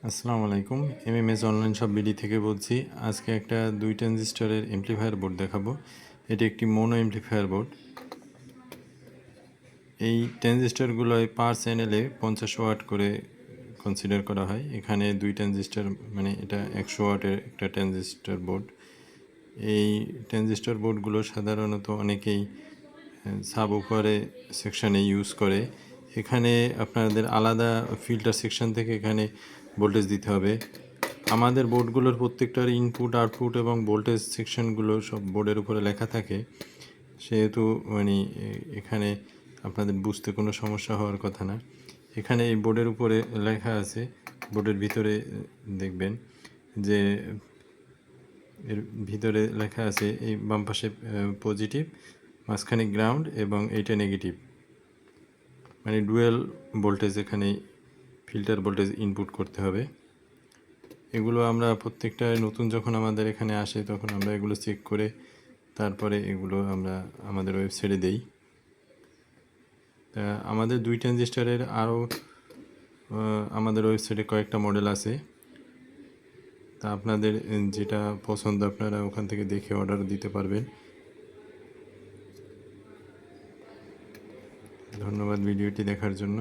আসসালামু আলাইকুম। MMS online shop BD থেকে বলছি। আজকে একটা 2 ট্রানজিস্টরের এমপ্লিফায়ার বোর্ড দেখাবো। এটি একটি মোনো এমপ্লিফায়ার বোর্ড। এই ট্রানজিস্টরগুলোয় পার চ্যানেলে 50 ওয়াট করে কনসিডার করা হয়। এখানে 2 ট্রানজিস্টর মানে এটা 100 ওয়াটের একটা ট্রানজিস্টর বোর্ড। এই ট্রানজিস্টর বোর্ডগুলো সাধারণত অনেকেই সাবউফারে সেকশানে ইউজ করে। এখানে আপনাদের আলাদা ফিল্টার সেকশন থেকে এখানে ভোল্টেজ দিতে হবে। আমাদের বোর্ডগুলোর প্রত্যেকটার ইনপুট আউটপুট এবং ভোল্টেজ সেকশনগুলো সব বোর্ডের উপরে লেখা থাকে, সেহেতু এখানে আপনাদের বুঝতে কোনো সমস্যা হওয়ার কথা না। এখানে এই বোর্ডের উপরে লেখা আছে, বোর্ডের ভিতরে দেখবেন যে এর ভিতরে লেখা আছে এই বাম পাশে পজিটিভ, মাঝখানে গ্রাউন্ড এবং এইটা নেগেটিভ, মানে ডুয়েল ভোল্টেজ এখানে ফিল্টার ভোল্টেজ ইনপুট করতে হবে। এগুলো আমরা প্রত্যেকটা নতুন যখন আমাদের এখানে আসে তখন আমরা এগুলো চেক করে তারপরে এগুলো আমরা আমাদের ওয়েবসাইটে দেই। তা আমাদের 2 ট্রানজিস্টরের আরও আমাদের ওয়েবসাইটে কয়েকটা মডেল আছে। তা আপনাদের যেটা পছন্দ আপনারা ওখান থেকে দেখে অর্ডার দিতে পারবেন। ধন্যবাদ ভিডিওটি দেখার জন্য।